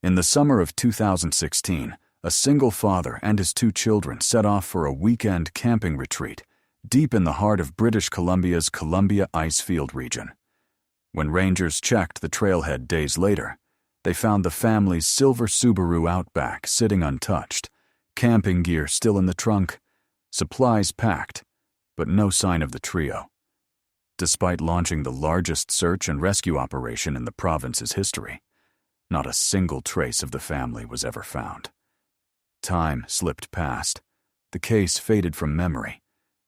In the summer of 2016, a single father and his 2 children set off for a weekend camping retreat deep in the heart of British Columbia's Columbia Icefield region. When rangers checked the trailhead days later, they found the family's silver Subaru Outback sitting untouched, camping gear still in the trunk, supplies packed, but no sign of the trio. Despite launching the largest search and rescue operation in the province's history, not a single trace of the family was ever found. Time slipped past. The case faded from memory,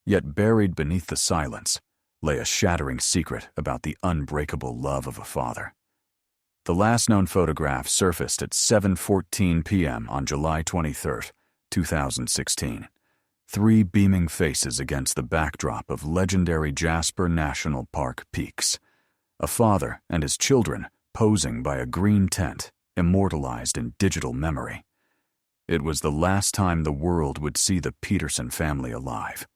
yet buried beneath the silence lay a shattering secret about the unbreakable love of a father. The last known photograph surfaced at 7:14 p.m. on July 23, 2016. 3 beaming faces against the backdrop of legendary Jasper National Park peaks. A father and his children posing by a green tent, immortalized in digital memory. It was the last time the world would see the Peterson family alive.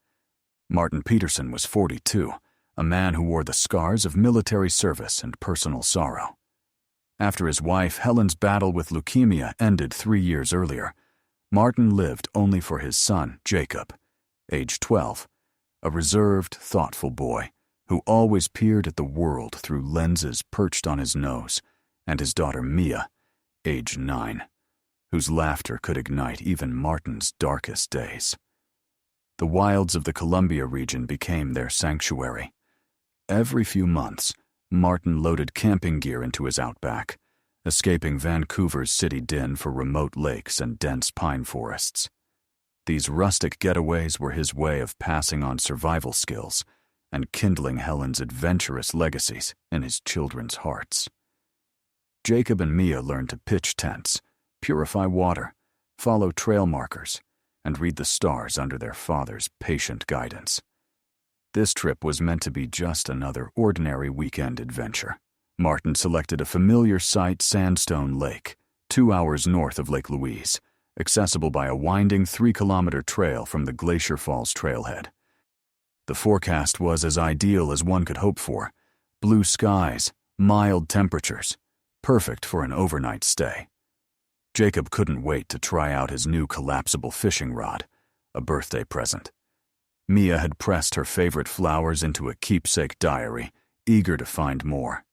Martin Peterson was 42, a man who wore the scars of military service and personal sorrow. After his wife Helen's battle with leukemia ended 3 years earlier, Martin lived only for his son, Jacob, age 12, a reserved, thoughtful boy who always peered at the world through lenses perched on his nose, and his daughter Mia, age 9, whose laughter could ignite even Martin's darkest days. The wilds of the Columbia region became their sanctuary. Every few months, Martin loaded camping gear into his Outback, escaping Vancouver's city din for remote lakes and dense pine forests. These rustic getaways were his way of passing on survival skills and kindling Helen's adventurous legacies in his children's hearts. Jacob and Mia learned to pitch tents, purify water, follow trail markers, and read the stars under their father's patient guidance. This trip was meant to be just another ordinary weekend adventure. Martin selected a familiar site, Sandstone Lake, 2 hours north of Lake Louise, accessible by a winding 3-kilometer trail from the Glacier Falls trailhead. The forecast was as ideal as one could hope for: blue skies, mild temperatures, perfect for an overnight stay. Jacob couldn't wait to try out his new collapsible fishing rod, a birthday present. Mia had pressed her favorite flowers into a keepsake diary, eager to find more.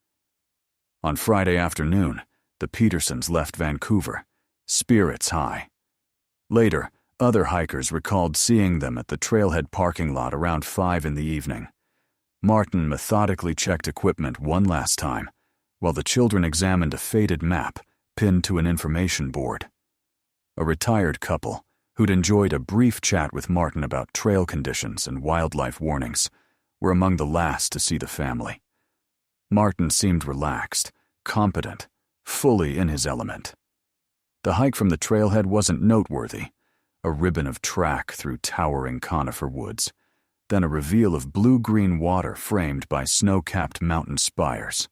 On Friday afternoon, the Petersons left Vancouver, spirits high. Later, other hikers recalled seeing them at the trailhead parking lot around 5 in the evening. Martin methodically checked equipment one last time, while the children examined a faded map pinned to an information board. A retired couple, who'd enjoyed a brief chat with Martin about trail conditions and wildlife warnings, were among the last to see the family. Martin seemed relaxed, competent, fully in his element. The hike from the trailhead wasn't noteworthy, a ribbon of track through towering conifer woods, then a reveal of blue-green water framed by snow-capped mountain spires.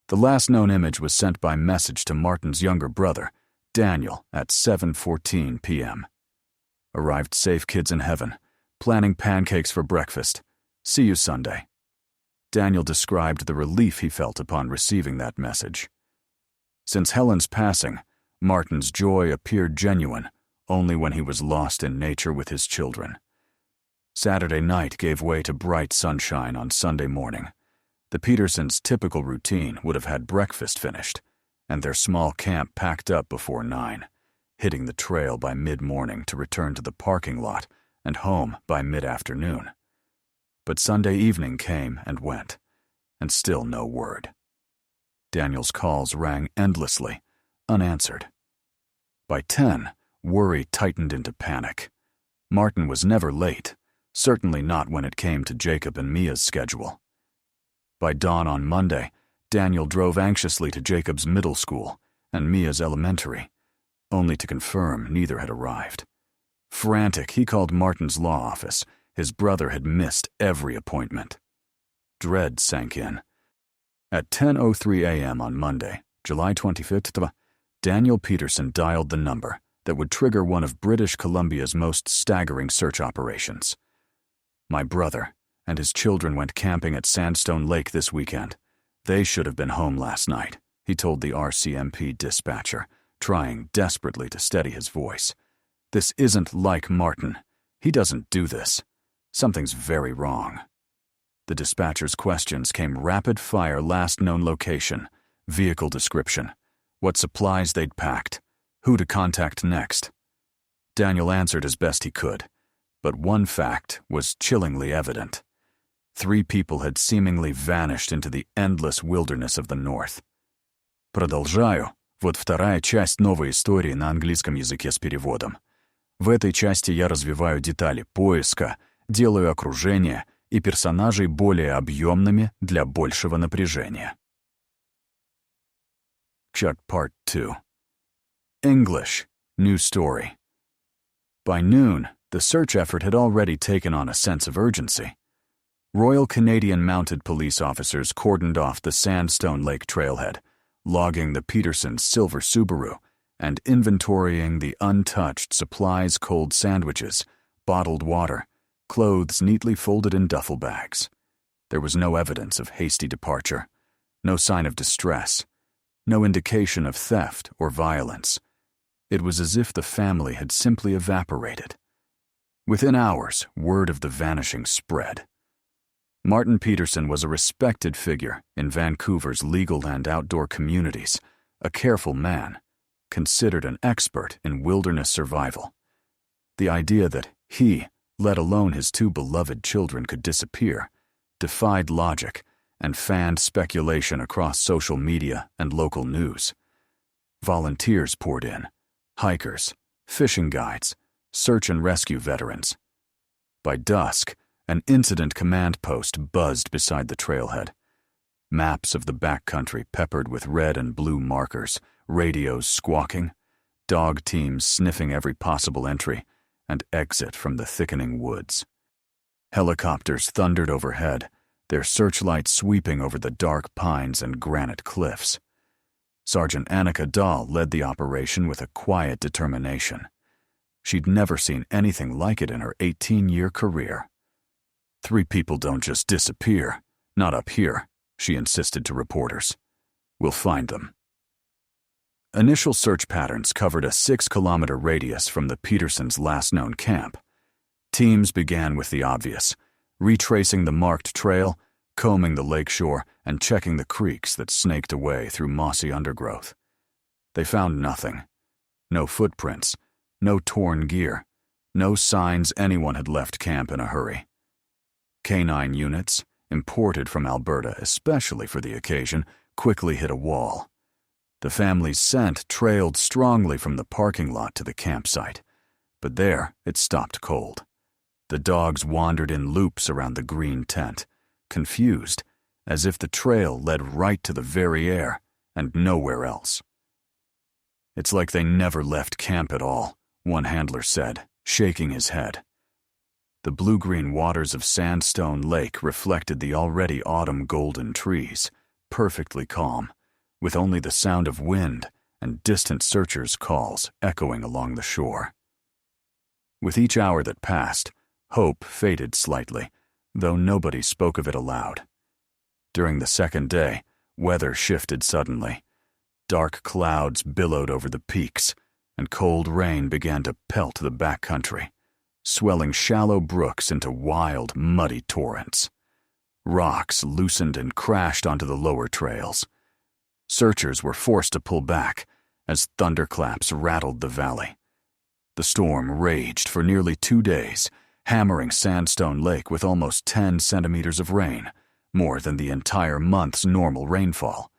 The last known image was sent by message to Martin's younger brother, Daniel, at 7:14 p.m. Arrived safe, kids in heaven. Planning pancakes for breakfast. See you Sunday. Daniel described the relief he felt upon receiving that message. Since Helen's passing, Martin's joy appeared genuine only when he was lost in nature with his children. Saturday night gave way to bright sunshine on Sunday morning. The Petersons' typical routine would have had breakfast finished, and their small camp packed up before 9, hitting the trail by mid-morning to return to the parking lot and home by mid-afternoon. But Sunday evening came and went, and still no word. Daniel's calls rang endlessly, unanswered. By 10, worry tightened into panic. Martin was never late, certainly not when it came to Jacob and Mia's schedule. By dawn on Monday, Daniel drove anxiously to Jacob's middle school and Mia's elementary, only to confirm neither had arrived. Frantic, he called Martin's law office. His brother had missed every appointment. Dread sank in. At 10:03 a.m. on Monday, July 25th, Daniel Peterson dialed the number that would trigger one of British Columbia's most staggering search operations. My brother and his children went camping at Sandstone Lake this weekend. They should have been home last night, he told the RCMP dispatcher, trying desperately to steady his voice. "This isn't like Martin. He doesn't do this. Something's very wrong." The dispatcher's questions came rapid-fire: last known location, vehicle description, what supplies they'd packed, who to contact next. Daniel answered as best he could, but one fact was chillingly evident. 3 people had seemingly vanished into the endless wilderness of the North. Продолжаю. Вот вторая часть новой истории на английском языке с переводом. В этой части я развиваю детали поиска, делаю окружение и персонажей более объемными для большего напряжения. Chuck Part 2. English. New story. By noon, the search effort had already taken on a sense of urgency. Royal Canadian Mounted Police officers cordoned off the Sandstone Lake trailhead, logging the Peterson silver Subaru and inventorying the untouched supplies, cold sandwiches, bottled water, clothes neatly folded in duffel bags. There was no evidence of hasty departure, no sign of distress, no indication of theft or violence. It was as if the family had simply evaporated. Within hours, word of the vanishing spread. Martin Peterson was a respected figure in Vancouver's legal and outdoor communities, a careful man, considered an expert in wilderness survival. The idea that he, let alone his 2 beloved children, could disappear, defied logic and fanned speculation across social media and local news. Volunteers poured in, hikers, fishing guides, search and rescue veterans. By dusk, an incident command post buzzed beside the trailhead. Maps of the backcountry peppered with red and blue markers, radios squawking, dog teams sniffing every possible entry and exit from the thickening woods. Helicopters thundered overhead, their searchlights sweeping over the dark pines and granite cliffs. Sergeant Annika Dahl led the operation with a quiet determination. She'd never seen anything like it in her 18-year career. 3 people don't just disappear, not up here, she insisted to reporters. We'll find them. Initial search patterns covered a 6-kilometer radius from the Petersons' last known camp. Teams began with the obvious, retracing the marked trail, combing the lakeshore, and checking the creeks that snaked away through mossy undergrowth. They found nothing. No footprints, no torn gear, no signs anyone had left camp in a hurry. Canine units, imported from Alberta especially for the occasion, quickly hit a wall. The family's scent trailed strongly from the parking lot to the campsite, but there it stopped cold. The dogs wandered in loops around the green tent, confused, as if the trail led right to the very air and nowhere else. "It's like they never left camp at all," one handler said, shaking his head. The blue-green waters of Sandstone Lake reflected the already autumn golden trees, perfectly calm, with only the sound of wind and distant searchers' calls echoing along the shore. With each hour that passed, hope faded slightly, though nobody spoke of it aloud. During the second day, weather shifted suddenly. Dark clouds billowed over the peaks, and cold rain began to pelt the backcountry, swelling shallow brooks into wild, muddy torrents. Rocks loosened and crashed onto the lower trails. Searchers were forced to pull back as thunderclaps rattled the valley. The storm raged for nearly 2 days, hammering Sandstone Lake with almost 10 centimeters of rain, more than the entire month's normal rainfall.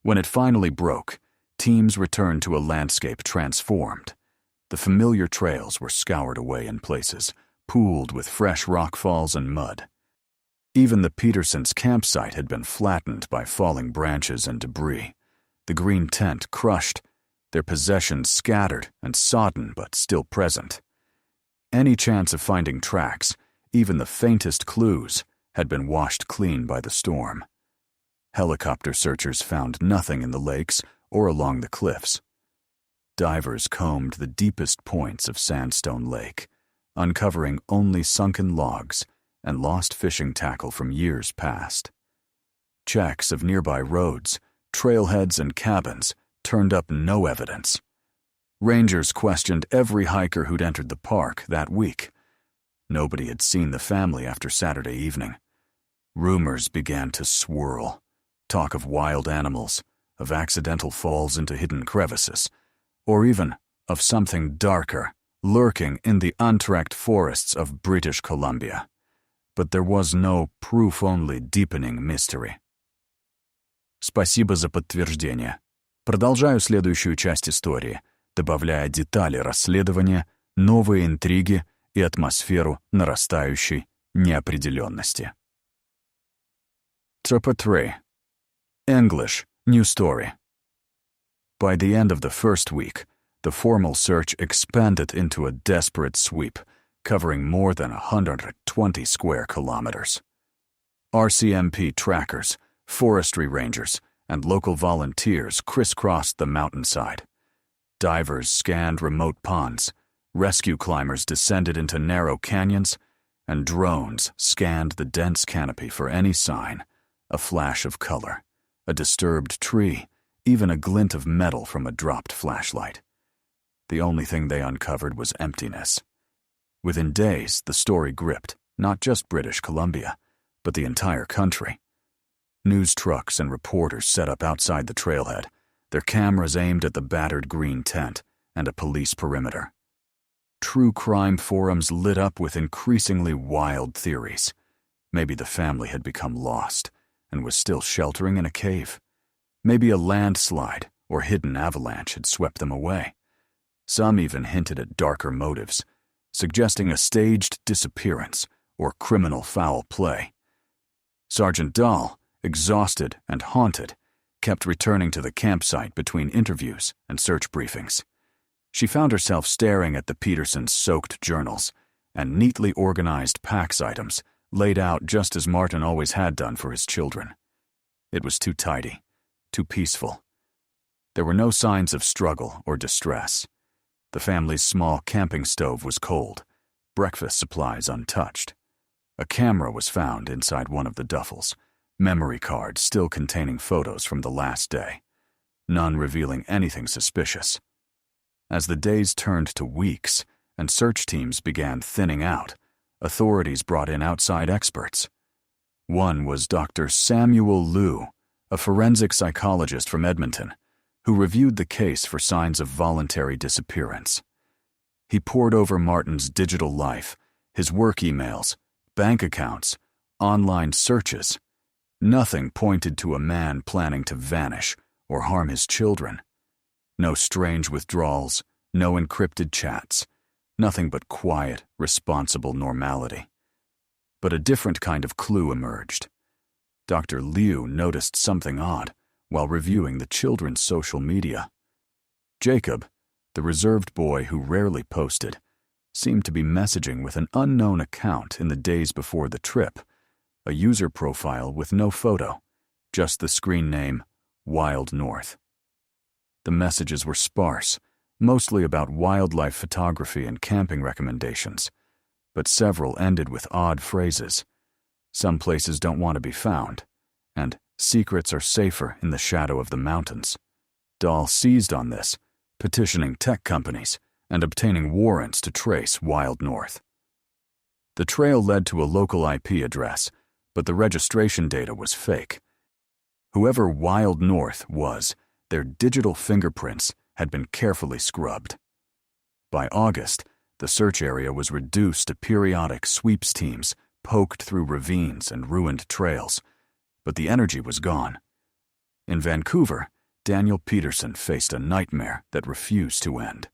When it finally broke, teams returned to a landscape transformed. The familiar trails were scoured away in places, pooled with fresh rockfalls and mud. Even the Petersons' campsite had been flattened by falling branches and debris, the green tent crushed, their possessions scattered and sodden but still present. Any chance of finding tracks, even the faintest clues, had been washed clean by the storm. Helicopter searchers found nothing in the lakes or along the cliffs. Divers combed the deepest points of Sandstone Lake, uncovering only sunken logs and lost fishing tackle from years past. Checks of nearby roads, trailheads, and cabins turned up no evidence, Rangers questioned every hiker who'd entered the park that week. Nobody had seen the family after Saturday evening. Rumors began to swirl. Talk of wild animals, of accidental falls into hidden crevices, or even of something darker lurking in the untracked forests of British Columbia. But there was no proof, only deepening mystery. Спасибо за подтверждение. Продолжаю следующую часть истории, добавляя детали расследования, новые интриги и атмосферу нарастающей неопределенности. Chapter 3. English, new story. By the end of the first week, the formal search expanded into a desperate sweep, covering more than 120 square kilometers. RCMP trackers, forestry rangers, and local volunteers crisscrossed the mountainside. Divers scanned remote ponds, rescue climbers descended into narrow canyons, and drones scanned the dense canopy for any sign, a flash of color, a disturbed tree, even a glint of metal from a dropped flashlight. The only thing they uncovered was emptiness. Within days, the story gripped not just British Columbia, but the entire country. News trucks and reporters set up outside the trailhead, their cameras aimed at the battered green tent and a police perimeter. True crime forums lit up with increasingly wild theories. Maybe the family had become lost and was still sheltering in a cave. Maybe a landslide or hidden avalanche had swept them away. Some even hinted at darker motives, suggesting a staged disappearance or criminal foul play. Sergeant Dahl, exhausted and haunted, kept returning to the campsite between interviews and search briefings. She found herself staring at the Peterson's soaked journals and neatly organized PAX items laid out just as Martin always had done for his children. It was too tidy, too peaceful. There were no signs of struggle or distress. The family's small camping stove was cold, breakfast supplies untouched. A camera was found inside one of the duffels, memory cards still containing photos from the last day, none revealing anything suspicious. As the days turned to weeks and search teams began thinning out, authorities brought in outside experts. One was Dr. Samuel Liu, a forensic psychologist from Edmonton, who reviewed the case for signs of voluntary disappearance. He pored over Martin's digital life, his work emails, bank accounts, online searches. Nothing pointed to a man planning to vanish or harm his children. No strange withdrawals, no encrypted chats, nothing but quiet, responsible normality. But a different kind of clue emerged. Dr. Liu noticed something odd while reviewing the children's social media. Jacob, the reserved boy who rarely posted, seemed to be messaging with an unknown account in the days before the trip, a user profile with no photo, just the screen name, Wild North. The messages were sparse, mostly about wildlife photography and camping recommendations, but several ended with odd phrases. Some places don't want to be found, and secrets are safer in the shadow of the mountains. Dahl seized on this, petitioning tech companies and obtaining warrants to trace Wild North. The trail led to a local IP address, but the registration data was fake. Whoever Wild North was, their digital fingerprints had been carefully scrubbed. By August, the search area was reduced to periodic sweeps teams poked through ravines and ruined trails, but the energy was gone. In Vancouver, Daniel Peterson faced a nightmare that refused to end.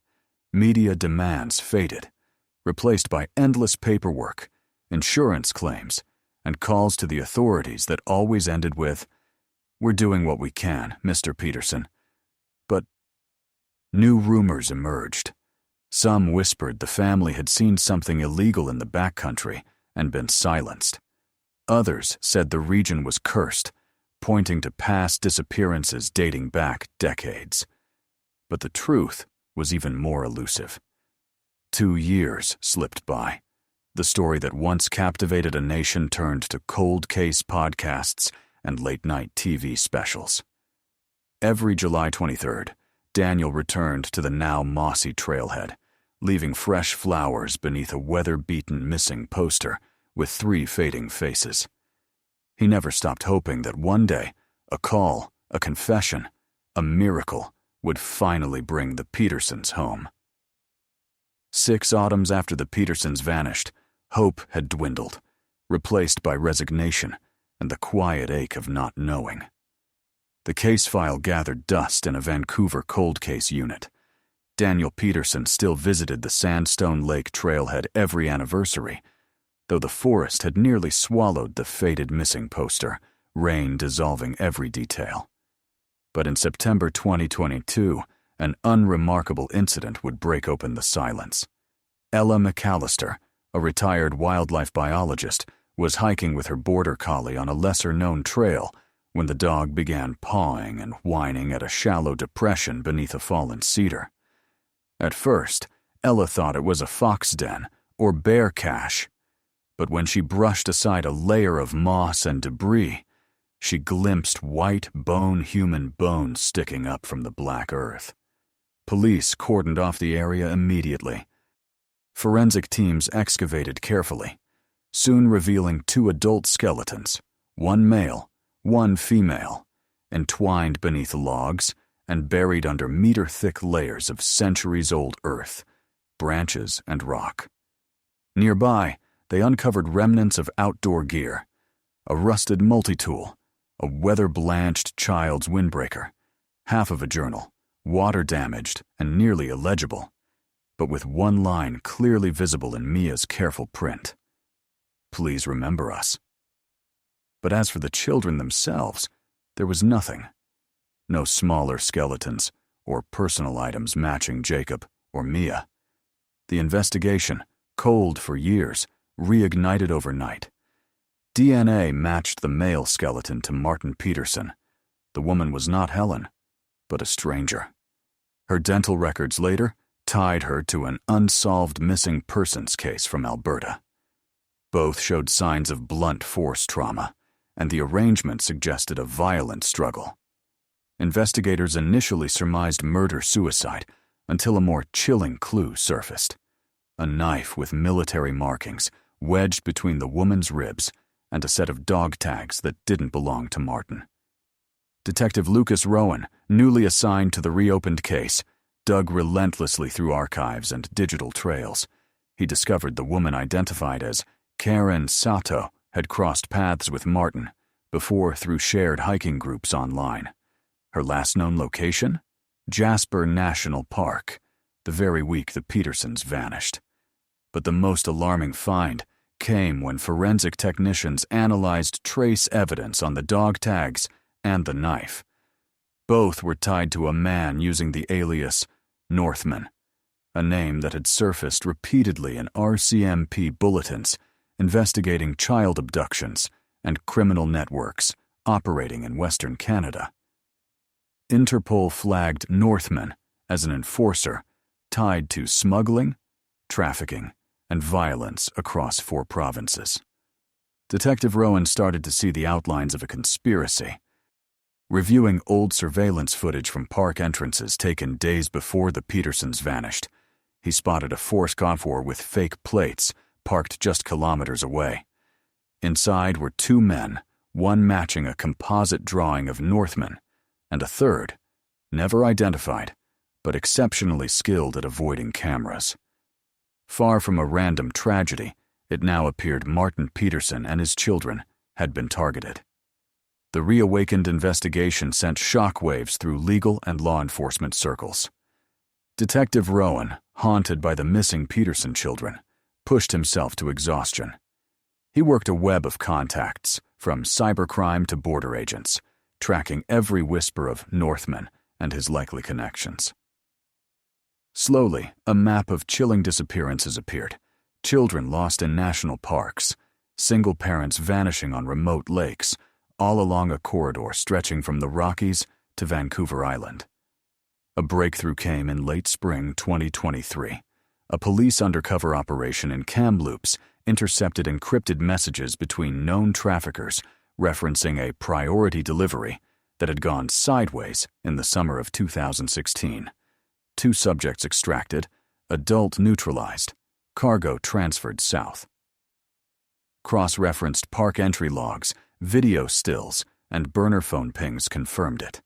Media demands faded, replaced by endless paperwork, insurance claims, and calls to the authorities that always ended with, "We're doing what we can, Mr. Peterson." But new rumors emerged. Some whispered the family had seen something illegal in the backcountry and been silenced. Others said the region was cursed, pointing to past disappearances dating back decades. But the truth was even more elusive. 2 years slipped by. The story that once captivated a nation turned to cold case podcasts and late-night TV specials. Every July 23rd, Daniel returned to the now mossy trailhead, leaving fresh flowers beneath a weather-beaten missing poster with 3 fading faces. He never stopped hoping that one day, a call, a confession, a miracle would finally bring the Petersons home. 6 autumns after the Petersons vanished, hope had dwindled, replaced by resignation and the quiet ache of not knowing. The case file gathered dust in a Vancouver cold case unit. Daniel Peterson still visited the Sandstone Lake trailhead every anniversary, though the forest had nearly swallowed the faded missing poster, rain dissolving every detail. But in September 2022, an unremarkable incident would break open the silence. Ella McAllister, a retired wildlife biologist, was hiking with her border collie on a lesser-known trail when the dog began pawing and whining at a shallow depression beneath a fallen cedar. At first, Ella thought it was a fox den or bear cache, but when she brushed aside a layer of moss and debris, she glimpsed white human bones sticking up from the black earth. Police cordoned off the area immediately. Forensic teams excavated carefully, soon revealing 2 adult skeletons, 1 male, 1 female, entwined beneath logs and buried under meter-thick layers of centuries-old earth, branches, and rock. Nearby, they uncovered remnants of outdoor gear, a rusted multi-tool, a weather-blanched child's windbreaker, half of a journal, water-damaged and nearly illegible, but with 1 line clearly visible in Mia's careful print. "Please remember us." But as for the children themselves, there was nothing. No smaller skeletons or personal items matching Jacob or Mia. The investigation, cold for years, reignited overnight. DNA matched the male skeleton to Martin Peterson. The woman was not Helen, but a stranger. Her dental records later tied her to an unsolved missing persons case from Alberta. Both showed signs of blunt force trauma, and the arrangement suggested a violent struggle. Investigators initially surmised murder-suicide until a more chilling clue surfaced. A knife with military markings wedged between the woman's ribs and a set of dog tags that didn't belong to Martin. Detective Lucas Rowan, newly assigned to the reopened case, dug relentlessly through archives and digital trails. He discovered the woman identified as Karen Sato had crossed paths with Martin before through shared hiking groups online. Her last known location? Jasper National Park, the very week the Petersons vanished. But the most alarming find came when forensic technicians analyzed trace evidence on the dog tags and the knife. Both were tied to a man using the alias Northman, a name that had surfaced repeatedly in RCMP bulletins investigating child abductions and criminal networks operating in Western Canada. Interpol flagged Northman as an enforcer tied to smuggling, trafficking, and violence across 4 provinces. Detective Rowan started to see the outlines of a conspiracy. Reviewing old surveillance footage from park entrances taken days before the Petersons vanished, he spotted a Ford Escort with fake plates parked just kilometers away. Inside were 2 men, one matching a composite drawing of Northman, and a third, never identified, but exceptionally skilled at avoiding cameras. Far from a random tragedy, it now appeared Martin Peterson and his children had been targeted. The reawakened investigation sent shockwaves through legal and law enforcement circles. Detective Rowan, haunted by the missing Peterson children, pushed himself to exhaustion. He worked a web of contacts, from cybercrime to border agents, tracking every whisper of Northman and his likely connections. Slowly, a map of chilling disappearances appeared. Children lost in national parks, single parents vanishing on remote lakes, all along a corridor stretching from the Rockies to Vancouver Island. A breakthrough came in late spring 2023. A police undercover operation in Kamloops intercepted encrypted messages between known traffickers referencing a priority delivery that had gone sideways in the summer of 2016. 2 subjects extracted, adult neutralized, cargo transferred south. Cross-referenced park entry logs, video stills, and burner phone pings confirmed it.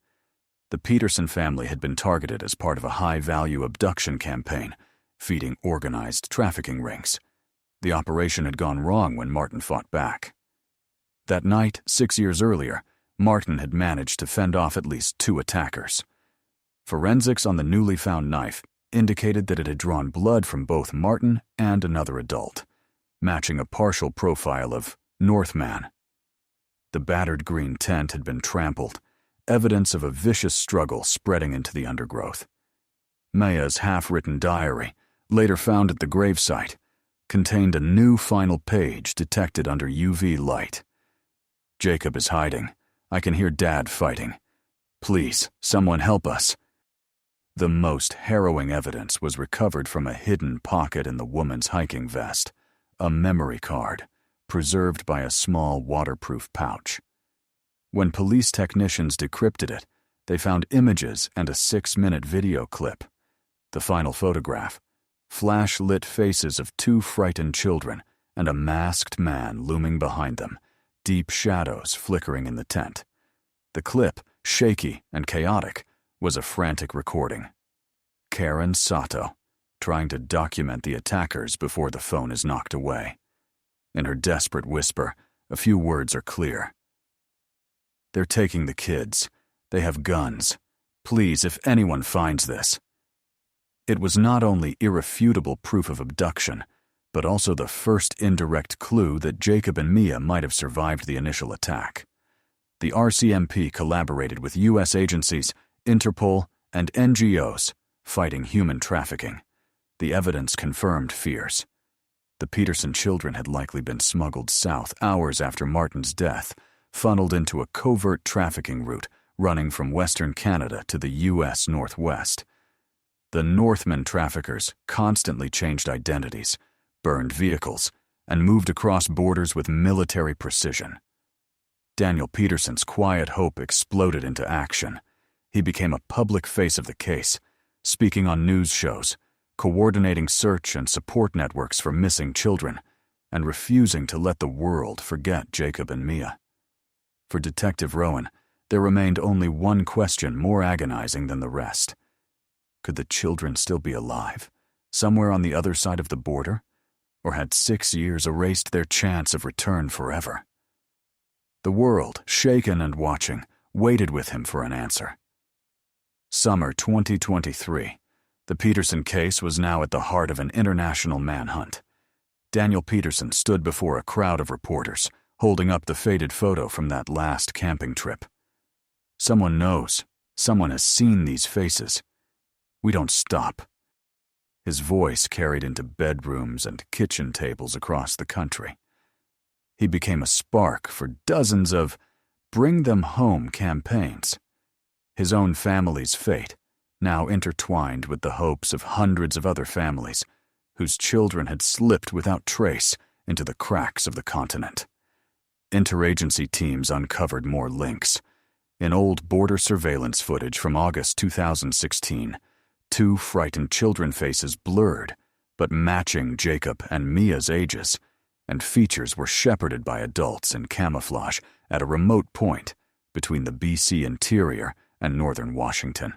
The Peterson family had been targeted as part of a high-value abduction campaign, feeding organized trafficking rings. The operation had gone wrong when Martin fought back. That night, 6 years earlier, Martin had managed to fend off at least 2 attackers. Forensics on the newly found knife indicated that it had drawn blood from both Martin and another adult, matching a partial profile of Northman. The battered green tent had been trampled, evidence of a vicious struggle spreading into the undergrowth. Maya's half-written diary, later found at the gravesite, contained a new final page detected under UV light. "Jacob is hiding. I can hear Dad fighting. Please, someone help us." The most harrowing evidence was recovered from a hidden pocket in the woman's hiking vest, a memory card, preserved by a small waterproof pouch. When police technicians decrypted it, they found images and a 6-minute video clip. The final photograph, flash-lit faces of 2 frightened children and a masked man looming behind them, deep shadows flickering in the tent. The clip, shaky and chaotic, was a frantic recording. Karen Sato, trying to document the attackers before the phone is knocked away. In her desperate whisper, a few words are clear. "They're taking the kids. They have guns. Please, if anyone finds this." It was not only irrefutable proof of abduction, but also the first indirect clue that Jacob and Mia might have survived the initial attack. The RCMP collaborated with U.S. agencies, Interpol, and NGOs fighting human trafficking. The evidence confirmed fears. The Peterson children had likely been smuggled south hours after Martin's death, funneled into a covert trafficking route running from Western Canada to the U.S. Northwest. The Northman traffickers constantly changed identities, burned vehicles, and moved across borders with military precision. Daniel Peterson's quiet hope exploded into action. He became a public face of the case, speaking on news shows, coordinating search and support networks for missing children, and refusing to let the world forget Jacob and Mia. For Detective Rowan, there remained only one question more agonizing than the rest. Could the children still be alive, somewhere on the other side of the border? Or had 6 years erased their chance of return forever? The world, shaken and watching, waited with him for an answer. Summer 2023. The Peterson case was now at the heart of an international manhunt. Daniel Peterson stood before a crowd of reporters, holding up the faded photo from that last camping trip. Someone knows. Someone has seen these faces. We don't stop. His voice carried into bedrooms and kitchen tables across the country. He became a spark for dozens of bring them home campaigns. His own family's fate, now intertwined with the hopes of hundreds of other families whose children had slipped without trace into the cracks of the continent. Interagency teams uncovered more links. In old border surveillance footage from August 2016, 2 frightened children faces blurred, but matching Jacob and Mia's ages, and features were shepherded by adults in camouflage at a remote point between the BC interior and northern Washington.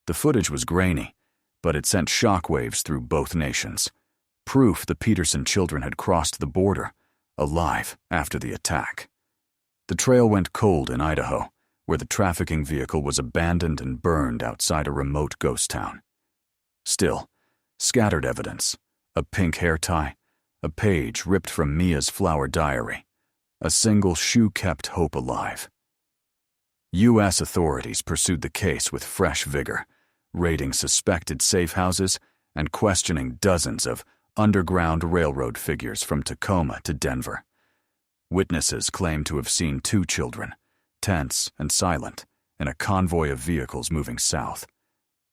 The footage was grainy, but it sent shockwaves through both nations, proof the Peterson children had crossed the border, alive after the attack. The trail went cold in Idaho, where the trafficking vehicle was abandoned and burned outside a remote ghost town. Still, scattered evidence, a pink hair tie, a page ripped from Mia's flower diary, a single shoe kept hope alive. U.S. authorities pursued the case with fresh vigor, raiding suspected safe houses and questioning dozens of underground railroad figures from Tacoma to Denver. Witnesses claimed to have seen 2 children, tense and silent, in a convoy of vehicles moving south.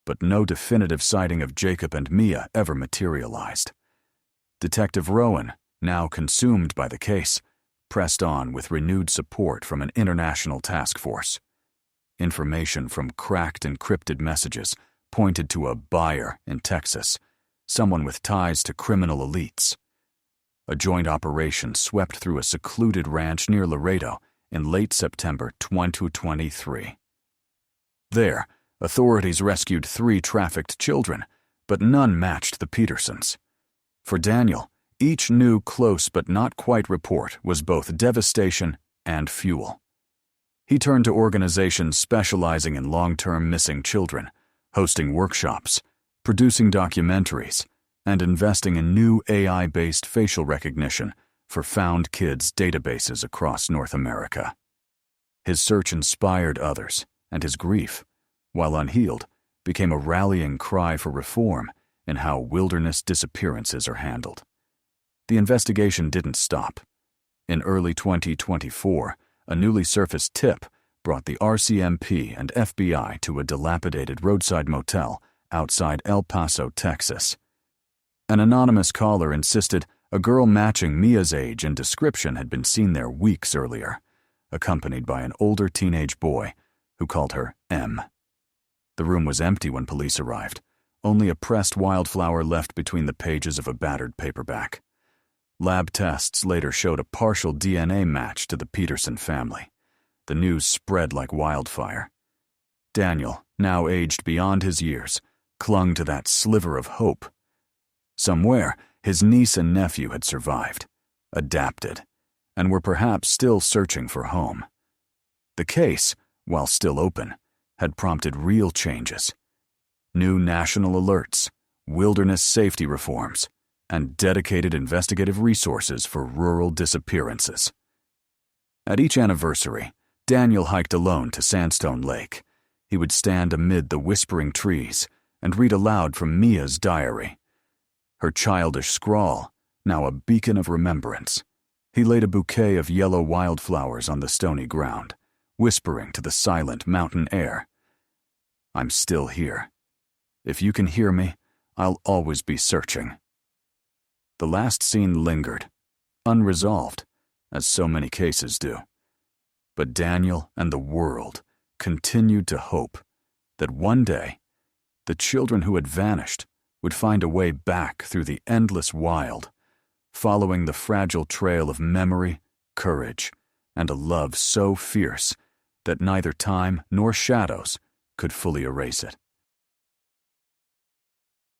But no definitive sighting of Jacob and Mia ever materialized. Detective Rowan, now consumed by the case, pressed on with renewed support from an international task force. Information from cracked encrypted messages pointed to a buyer in Texas, someone with ties to criminal elites. A joint operation swept through a secluded ranch near Laredo in late September 2023. There, authorities rescued 3 trafficked children, but none matched the Petersons. For Daniel, each new close but not quite report was both devastation and fuel. He turned to organizations specializing in long-term missing children, hosting workshops, producing documentaries, and investing in new AI-based facial recognition for found kids databases across North America. His search inspired others, and his grief, while unhealed, became a rallying cry for reform in how wilderness disappearances are handled. The investigation didn't stop. In early 2024, a newly surfaced tip brought the RCMP and FBI to a dilapidated roadside motel outside El Paso, Texas. An anonymous caller insisted a girl matching Mia's age and description had been seen there weeks earlier, accompanied by an older teenage boy who called her M. The room was empty when police arrived, only a pressed wildflower left between the pages of a battered paperback. Lab tests later showed a partial DNA match to the Peterson family. The news spread like wildfire. Daniel, now aged beyond his years, clung to that sliver of hope. Somewhere, his niece and nephew had survived, adapted, and were perhaps still searching for home. The case, while still open, had prompted real changes. New national alerts, wilderness safety reforms, and dedicated investigative resources for rural disappearances. At each anniversary, Daniel hiked alone to Sandstone Lake. He would stand amid the whispering trees and read aloud from Mia's diary. Her childish scrawl, now a beacon of remembrance. He laid a bouquet of yellow wildflowers on the stony ground, whispering to the silent mountain air, "I'm still here. If you can hear me, I'll always be searching." The last scene lingered, unresolved, as so many cases do. But Daniel and the world continued to hope that one day, the children who had vanished would find a way back through the endless wild, following the fragile trail of memory, courage, and a love so fierce that neither time nor shadows could fully erase it.